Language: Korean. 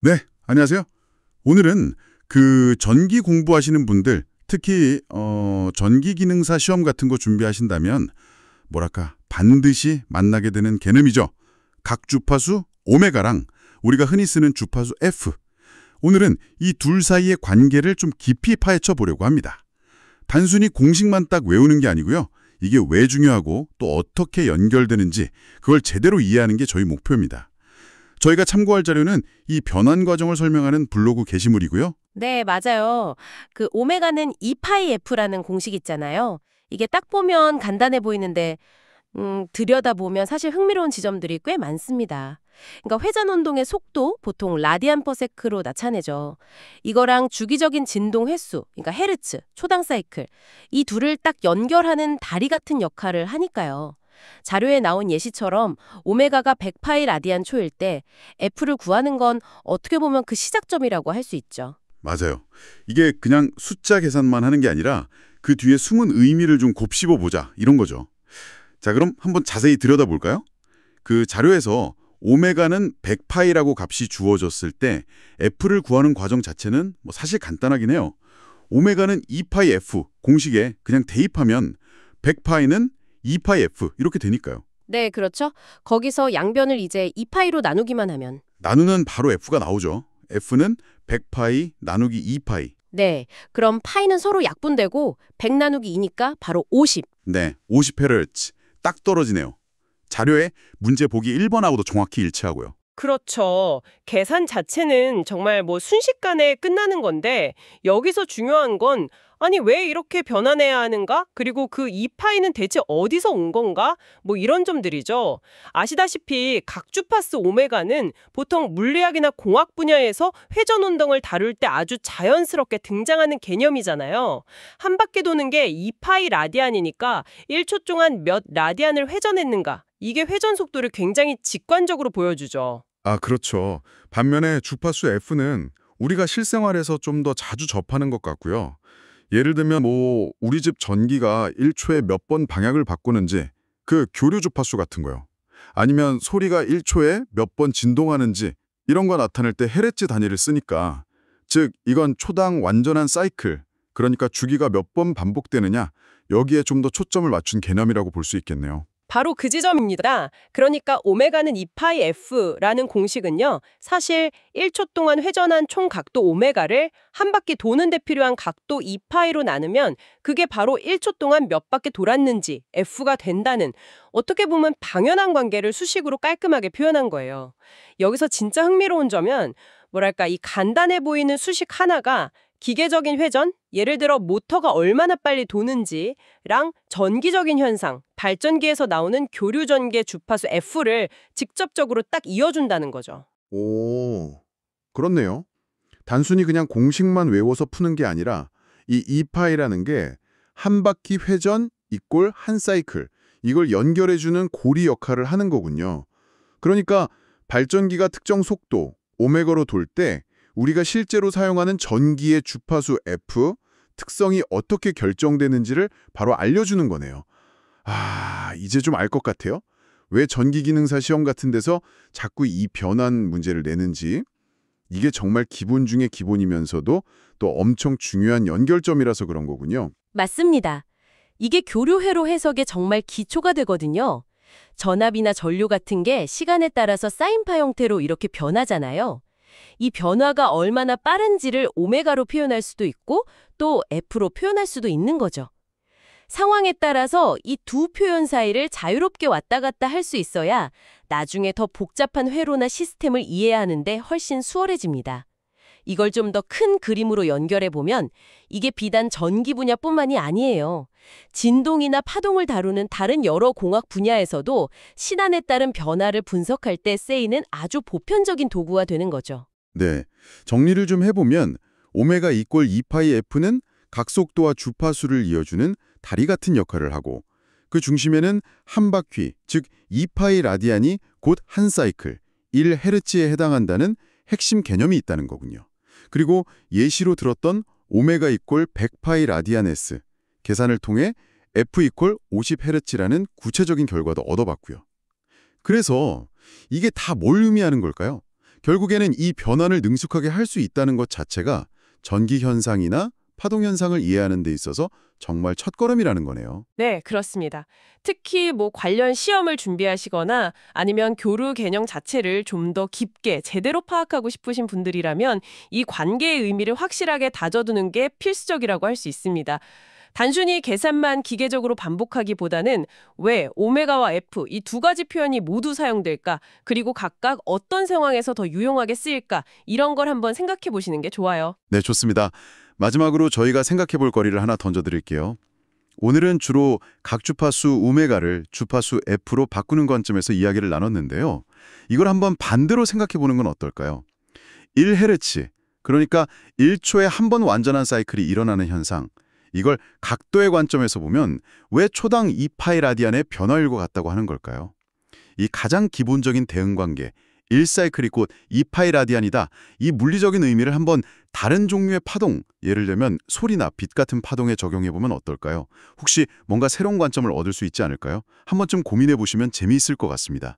네, 안녕하세요. 오늘은 그 전기 공부하시는 분들, 특히 전기 기능사 시험 같은 거 준비하신다면 뭐랄까 반드시 만나게 되는 개념이죠. 각 주파수 오메가랑 우리가 흔히 쓰는 주파수 F. 오늘은 이 둘 사이의 관계를 좀 깊이 파헤쳐 보려고 합니다. 단순히 공식만 딱 외우는 게 아니고요. 이게 왜 중요하고 또 어떻게 연결되는지 그걸 제대로 이해하는 게 저희 목표입니다. 저희가 참고할 자료는 이 변환 과정을 설명하는 블로그 게시물이고요. 네, 맞아요. 그 오메가는 2파이 F라는 공식 있잖아요. 이게 딱 보면 간단해 보이는데 들여다보면 사실 흥미로운 지점들이 꽤 많습니다. 그러니까 회전 운동의 속도 보통 라디안 퍼 세크로 나타내죠. 이거랑 주기적인 진동 횟수, 그러니까 헤르츠, 초당 사이클 이 둘을 딱 연결하는 다리 같은 역할을 하니까요. 자료에 나온 예시처럼 오메가가 100파이 라디안 초일 때 F를 구하는 건 어떻게 보면 그 시작점이라고 할 수 있죠. 맞아요. 이게 그냥 숫자 계산만 하는 게 아니라 그 뒤에 숨은 의미를 좀 곱씹어 보자 이런 거죠. 자, 그럼 한번 자세히 들여다볼까요? 그 자료에서 오메가는 100파이라고 값이 주어졌을 때 F를 구하는 과정 자체는 뭐 사실 간단하긴 해요. 오메가는 2파이 F 공식에 그냥 대입하면 100파이는 2파이 F 이렇게 되니까요. 네, 그렇죠. 거기서 양변을 이제 2파이로 나누기만 하면. 나누면 바로 F가 나오죠. F는 100파이 나누기 2파이. 네, 그럼 파이는 서로 약분되고 100 나누기 2니까 바로 50. 네, 50Hz. 딱 떨어지네요. 자료에 문제 보기 1번하고도 정확히 일치하고요. 그렇죠. 계산 자체는 정말 뭐 순식간에 끝나는 건데 여기서 중요한 건 아니 왜 이렇게 변환해야 하는가? 그리고 그 이파이는 대체 어디서 온 건가? 뭐 이런 점들이죠. 아시다시피 각 주파수 오메가는 보통 물리학이나 공학 분야에서 회전 운동을 다룰 때 아주 자연스럽게 등장하는 개념이잖아요. 한 바퀴 도는 게 2파이 라디안이니까 1초 동안 몇 라디안을 회전했는가? 이게 회전 속도를 굉장히 직관적으로 보여주죠. 아, 그렇죠. 반면에 주파수 F는 우리가 실생활에서 좀 더 자주 접하는 것 같고요. 예를 들면 우리 집 전기가 1초에 몇 번 방향을 바꾸는지 그 교류 주파수 같은 거요. 아니면 소리가 1초에 몇 번 진동하는지 이런 거 나타낼 때 헤르츠 단위를 쓰니까 즉 이건 초당 완전한 사이클 그러니까 주기가 몇 번 반복되느냐 여기에 좀 더 초점을 맞춘 개념이라고 볼 수 있겠네요. 바로 그 지점입니다. 그러니까 오메가는 2파이 F라는 공식은요. 사실 1초 동안 회전한 총 각도 오메가를 한 바퀴 도는 데 필요한 각도 2파이로 나누면 그게 바로 1초 동안 몇 바퀴 돌았는지 F가 된다는 어떻게 보면 당연한 관계를 수식으로 깔끔하게 표현한 거예요. 여기서 진짜 흥미로운 점은 뭐랄까 이 간단해 보이는 수식 하나가 기계적인 회전, 예를 들어 모터가 얼마나 빨리 도는지랑 전기적인 현상, 발전기에서 나오는 교류 전개 주파수 F를 직접적으로 딱 이어준다는 거죠. 오, 그렇네요. 단순히 그냥 공식만 외워서 푸는 게 아니라 이 이파이라는 게 한 바퀴 회전 이꼴 한 사이클 이걸 연결해주는 고리 역할을 하는 거군요. 그러니까 발전기가 특정 속도, 오메가로 돌 때 우리가 실제로 사용하는 전기의 주파수 F, 특성이 어떻게 결정되는지를 바로 알려주는 거네요. 아, 이제 좀 알 것 같아요. 왜 전기기능사 시험 같은 데서 자꾸 이 변환 문제를 내는지. 이게 정말 기본 중에 기본이면서도 또 엄청 중요한 연결점이라서 그런 거군요. 맞습니다. 이게 교류회로 해석의 정말 기초가 되거든요. 전압이나 전류 같은 게 시간에 따라서 사인파 형태로 이렇게 변하잖아요. 이 변화가 얼마나 빠른지를 오메가로 표현할 수도 있고 또 F로 표현할 수도 있는 거죠. 상황에 따라서 이 두 표현 사이를 자유롭게 왔다 갔다 할 수 있어야 나중에 더 복잡한 회로나 시스템을 이해하는데 훨씬 수월해집니다. 이걸 좀 더 큰 그림으로 연결해 보면 이게 비단 전기 분야뿐만이 아니에요. 진동이나 파동을 다루는 다른 여러 공학 분야에서도 시간에 따른 변화를 분석할 때 쓰이는 아주 보편적인 도구가 되는 거죠. 네, 정리를 좀 해보면 오메가 이꼴 2파이 F는 각속도와 주파수를 이어주는 다리 같은 역할을 하고 그 중심에는 한 바퀴, 즉 2파이 라디안이 곧 한 사이클, 1헤르츠에 해당한다는 핵심 개념이 있다는 거군요. 그리고 예시로 들었던 오메가 이꼴 100파이 라디안 S, 계산을 통해 F 이꼴 50헤르츠라는 구체적인 결과도 얻어봤고요. 그래서 이게 다 뭘 의미하는 걸까요? 결국에는 이 변환을 능숙하게 할 수 있다는 것 자체가 전기 현상이나 파동 현상을 이해하는 데 있어서 정말 첫걸음이라는 거네요. 네, 그렇습니다. 특히 관련 시험을 준비하시거나 아니면 교류 개념 자체를 좀 더 깊게 제대로 파악하고 싶으신 분들이라면 이 관계의 의미를 확실하게 다져두는 게 필수적이라고 할 수 있습니다. 단순히 계산만 기계적으로 반복하기보다는 왜 오메가와 F 이 두 가지 표현이 모두 사용될까? 그리고 각각 어떤 상황에서 더 유용하게 쓰일까? 이런 걸 한번 생각해 보시는 게 좋아요. 네, 좋습니다. 마지막으로 저희가 생각해 볼 거리를 하나 던져드릴게요. 오늘은 주로 각 주파수 오메가를 주파수 F로 바꾸는 관점에서 이야기를 나눴는데요. 이걸 한번 반대로 생각해 보는 건 어떨까요? 1헤르츠, 그러니까 1초에 한 번 완전한 사이클이 일어나는 현상. 이걸 각도의 관점에서 보면 왜 초당 2파이 라디안의 변화일 것 같다고 하는 걸까요? 이 가장 기본적인 대응관계, 1사이클이 곧 2파이 라디안이다. 이 물리적인 의미를 한번 다른 종류의 파동, 예를 들면 소리나 빛 같은 파동에 적용해보면 어떨까요? 혹시 뭔가 새로운 관점을 얻을 수 있지 않을까요? 한 번쯤 고민해보시면 재미있을 것 같습니다.